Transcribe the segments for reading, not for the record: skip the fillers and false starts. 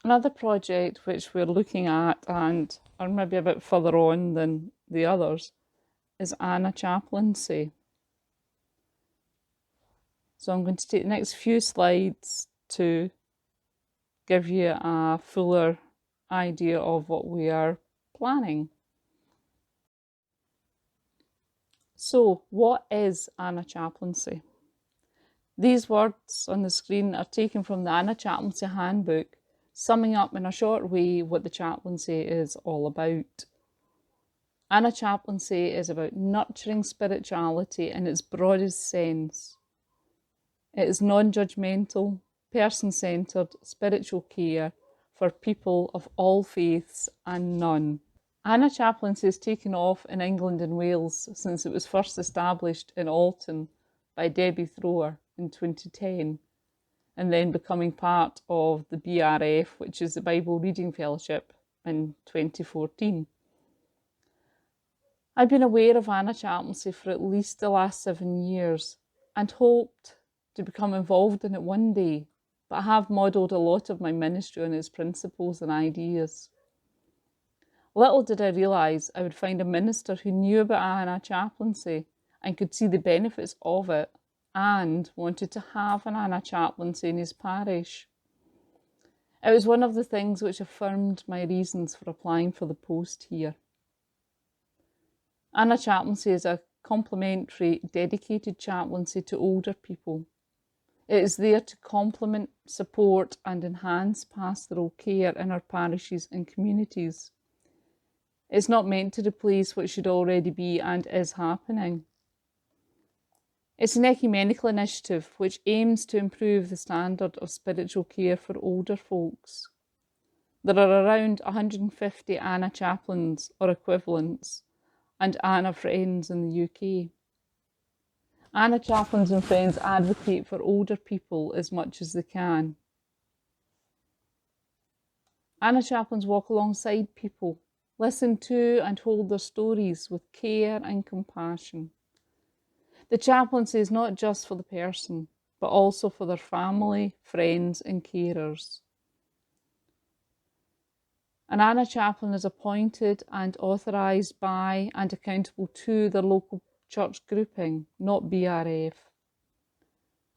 Another project which we're looking at and are maybe a bit further on than the others is Anna Chaplaincy. So I'm going to take the next few slides to give you a fuller idea of what we are planning. So, what is Anna Chaplaincy? These words on the screen are taken from the Anna Chaplaincy Handbook, summing up in a short way what the chaplaincy is all about. Anna Chaplaincy is about nurturing spirituality in its broadest sense. It is non-judgmental, person-centred spiritual care for people of all faiths and none. Anna Chaplaincy has taken off in England and Wales since it was first established in Alton by Debbie Thrower in 2010, and then becoming part of the BRF, which is the Bible Reading Fellowship, in 2014. I've been aware of Anna Chaplaincy for at least the last 7 years and hoped to become involved in it one day, but I have modelled a lot of my ministry on its principles and ideas. Little did I realise I would find a minister who knew about Anna Chaplaincy and could see the benefits of it and wanted to have an Anna Chaplaincy in his parish. It was one of the things which affirmed my reasons for applying for the post here. Anna Chaplaincy is a complementary, dedicated chaplaincy to older people. It is there to complement, support and enhance pastoral care in our parishes and communities. It's not meant to replace what should already be and is happening. It's an ecumenical initiative which aims to improve the standard of spiritual care for older folks. There are around 150 Anna chaplains or equivalents and Anna Friends in the UK. Anna chaplains and friends advocate for older people as much as they can. Anna chaplains walk alongside people, listen to and hold their stories with care and compassion. The chaplaincy is not just for the person, but also for their family, friends and carers. An Anna chaplain is appointed and authorised by and accountable to their local church grouping, not BRF.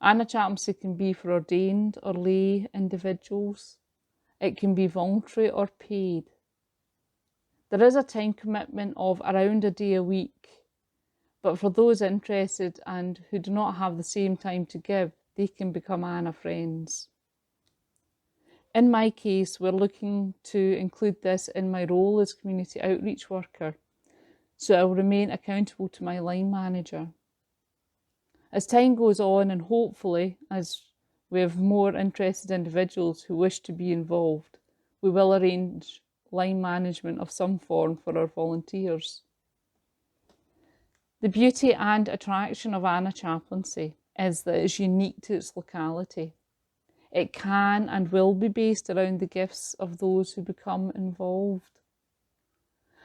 Anna chaplaincy can be for ordained or lay individuals. It can be voluntary or paid. There is a time commitment of around a day a week, but for those interested and who do not have the same time to give, they can become Anna Friends. In my case, we're looking to include this in my role as community outreach worker, so I will remain accountable to my line manager. As time goes on, and hopefully as we have more interested individuals who wish to be involved, we will arrange line management of some form for our volunteers. The beauty and attraction of Anna Chaplaincy is that it is unique to its locality. It can and will be based around the gifts of those who become involved.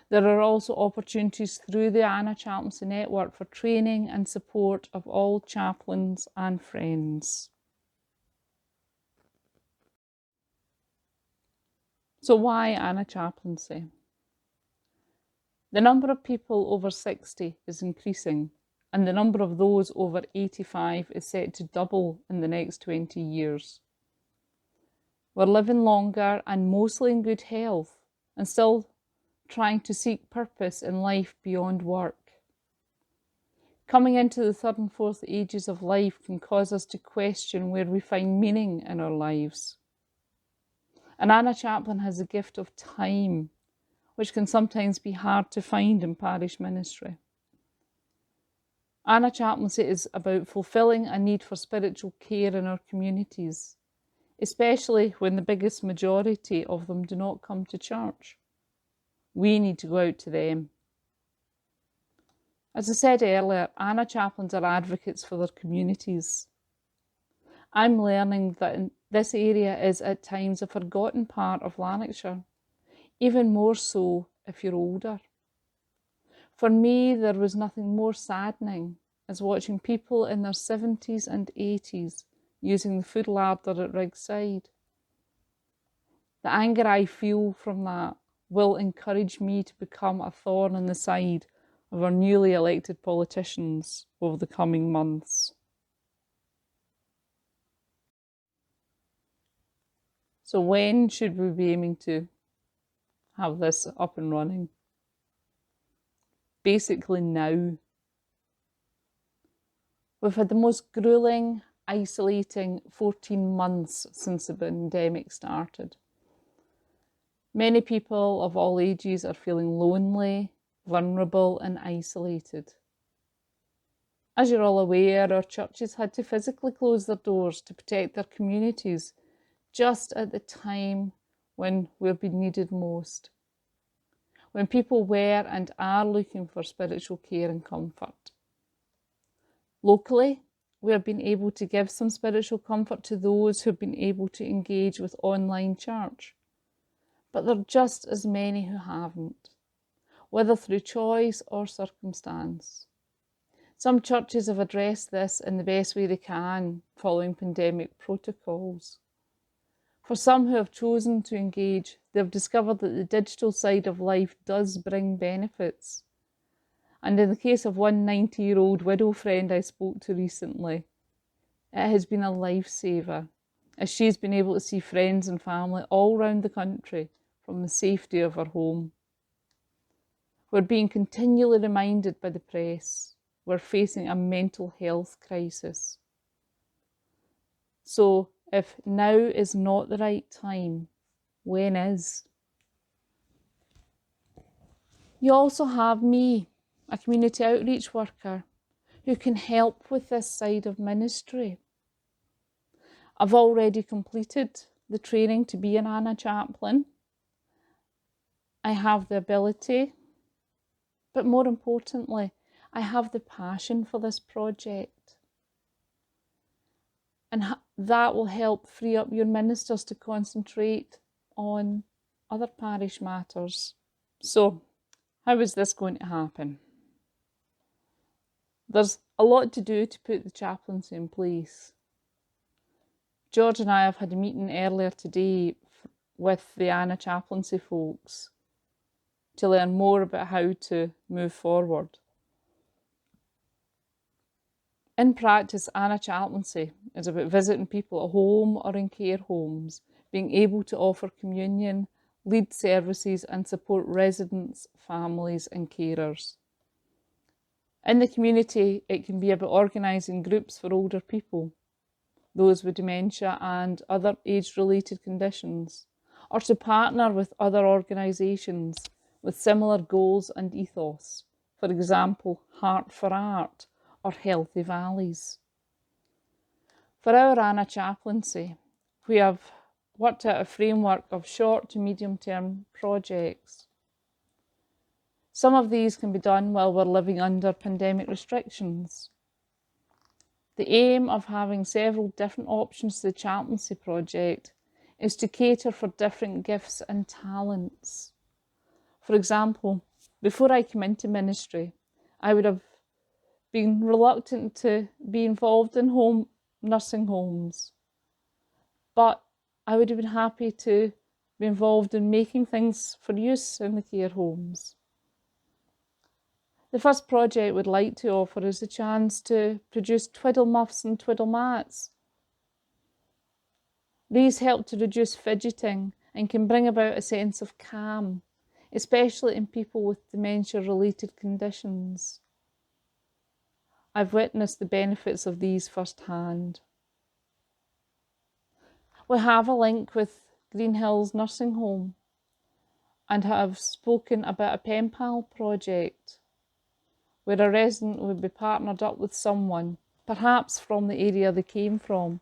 There are also opportunities through the Anna Chaplaincy network for training and support of all chaplains and friends. So why Anna Chaplaincy? The number of people over 60 is increasing, and the number of those over 85 is set to double in the next 20 years. We're living longer and mostly in good health, and still trying to seek purpose in life beyond work. Coming into the third and fourth ages of life can cause us to question where we find meaning in our lives. And Anna Chaplain has the gift of time, which can sometimes be hard to find in parish ministry. Anna Chaplaincy is about fulfilling a need for spiritual care in our communities, especially when the biggest majority of them do not come to church. We need to go out to them. As I said earlier, Anna chaplains are advocates for their communities. I'm learning that this area is at times a forgotten part of Lanarkshire, even more so if you're older. For me, there was nothing more saddening as watching people in their 70s and 80s using the food larder at Riggside. The anger I feel from that will encourage me to become a thorn in the side of our newly elected politicians over the coming months. So when should we be aiming to have this up and running? Basically now. We've had the most gruelling, isolating 14 months since the pandemic started. Many people of all ages are feeling lonely, vulnerable and isolated. As you're all aware, our churches had to physically close their doors to protect their communities just at the time when we've been needed most, when people were and are looking for spiritual care and comfort. Locally, we have been able to give some spiritual comfort to those who have been able to engage with online church. But there are just as many who haven't, whether through choice or circumstance. Some churches have addressed this in the best way they can, following pandemic protocols. For some who have chosen to engage, they've discovered that the digital side of life does bring benefits. And in the case of one 90-year-old widow friend I spoke to recently, it has been a lifesaver, as she's been able to see friends and family all around the country from the safety of her home. We're being continually reminded by the press we're facing a mental health crisis. So if now is not the right time, when is? You also have me, a community outreach worker, who can help with this side of ministry. I've already completed the training to be an Anna Chaplain. I have the ability, but more importantly, I have the passion for this project. And that will help free up your ministers to concentrate on other parish matters. So, how is this going to happen? There's a lot to do to put the chaplaincy in place. George and I have had a meeting earlier today with the Anna Chaplaincy folks to learn more about how to move forward. In practice, Anna Chaplaincy is about visiting people at home or in care homes, being able to offer communion, lead services and support residents, families and carers. In the community, it can be about organising groups for older people, those with dementia and other age-related conditions, or to partner with other organisations with similar goals and ethos, for example, Heart for Art or Healthy Valleys. For our Anna Chaplaincy, we have worked out a framework of short to medium-term projects. Some of these can be done while we're living under pandemic restrictions. The aim of having several different options to the chaplaincy project is to cater for different gifts and talents. For example, before I came into ministry, I would have been reluctant to be involved in nursing homes, but I would have been happy to be involved in making things for use in the care homes. The first project we'd like to offer is the chance to produce twiddle muffs and twiddle mats. These help to reduce fidgeting and can bring about a sense of calm, especially in people with dementia-related conditions. I've witnessed the benefits of these firsthand. We have a link with Green Hills Nursing Home and have spoken about a pen pal project where a resident would be partnered up with someone, perhaps from the area they came from,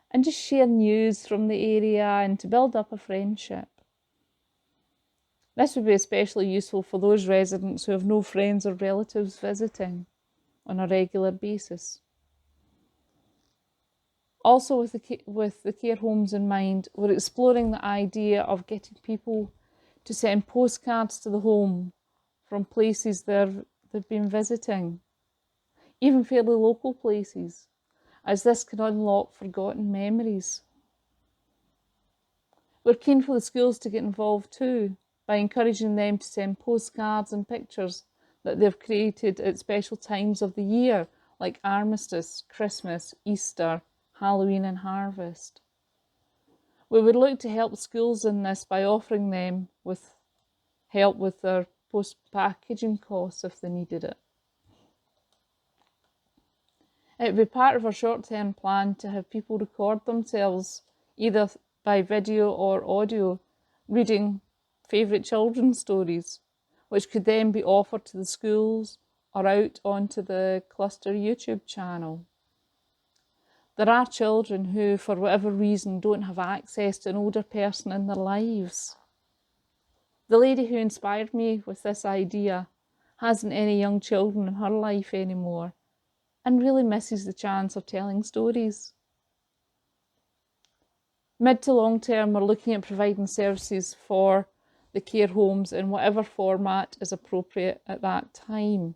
and just share news from the area and to build up a friendship. This would be especially useful for those residents who have no friends or relatives visiting on a regular basis. Also, with the care homes in mind, we're exploring the idea of getting people to send postcards to the home from places they've been visiting, even fairly local places, as this can unlock forgotten memories. We're keen for the schools to get involved too, by encouraging them to send postcards and pictures that they've created at special times of the year, like Armistice, Christmas, Easter, Halloween and Harvest. We would look to help schools in this by offering them with help with their post-packaging costs if they needed it. It would be part of our short-term plan to have people record themselves, either by video or audio, reading favourite children's stories, which could then be offered to the schools or out onto the cluster YouTube channel. There are children who, for whatever reason, don't have access to an older person in their lives. The lady who inspired me with this idea hasn't any young children in her life anymore and really misses the chance of telling stories. Mid to long term, we're looking at providing services for the care homes in whatever format is appropriate at that time,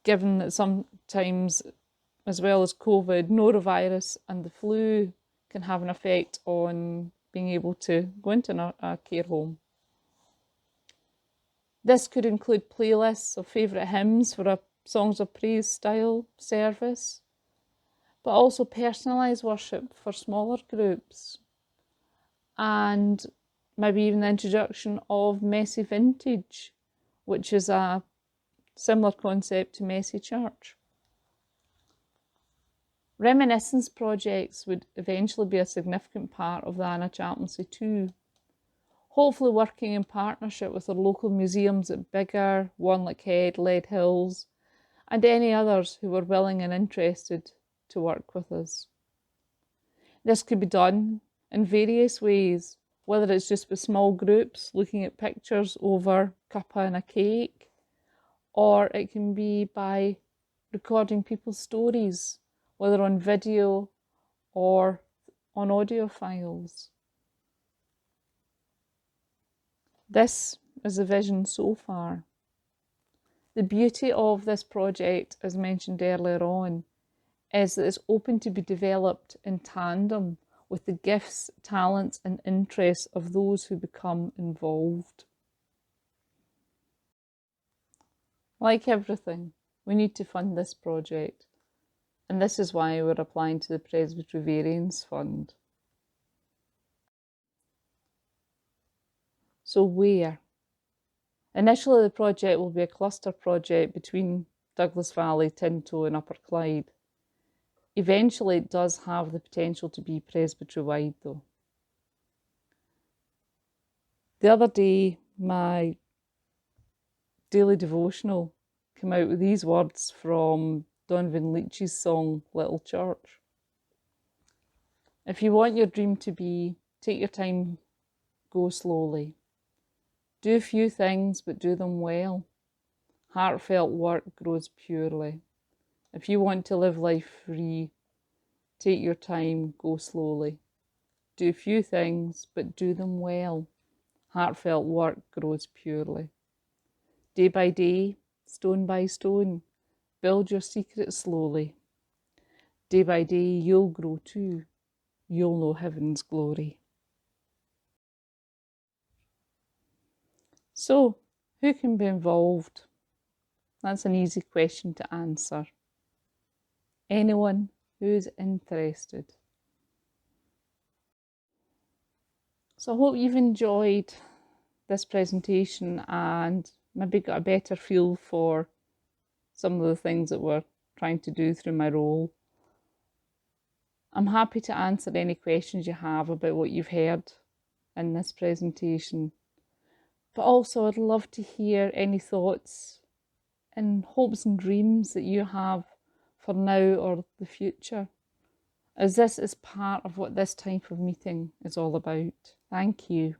given that sometimes, as well as COVID, norovirus and the flu can have an effect on being able to go into a care home. This could include playlists of favourite hymns for a Songs of Praise style service, but also personalised worship for smaller groups, and maybe even the introduction of Messy Vintage, which is a similar concept to Messy Church. Reminiscence projects would eventually be a significant part of the Anna Chaplaincy too, hopefully working in partnership with our local museums at Biggar, Wanlockhead, Lead Hills, and any others who were willing and interested to work with us. This could be done in various ways, whether it's just with small groups looking at pictures over cuppa and a cake, or it can be by recording people's stories, whether on video or on audio files. This is the vision so far. The beauty of this project, as mentioned earlier on, is that it's open to be developed in tandem with the gifts, talents and interests of those who become involved. Like everything, we need to fund this project, and this is why we're applying to the Presbytery Variance Fund. So where? Initially, the project will be a cluster project between Douglas Valley, Tinto and Upper Clyde. Eventually, it does have the potential to be presbytery-wide though. The other day, my daily devotional came out with these words from Donovan Leitch's song, Little Church. If you want your dream to be, take your time, go slowly. Do few things, but do them well. Heartfelt work grows purely. If you want to live life free, take your time, go slowly. Do few things, but do them well. Heartfelt work grows purely. Day by day, stone by stone, build your secret slowly. Day by day, you'll grow too. You'll know heaven's glory. So, who can be involved? That's an easy question to answer. Anyone who's interested. So I hope you've enjoyed this presentation and maybe got a better feel for some of the things that we're trying to do through my role. I'm happy to answer any questions you have about what you've heard in this presentation. But also I'd love to hear any thoughts and hopes and dreams that you have for now or the future, as this is part of what this type of meeting is all about. Thank you.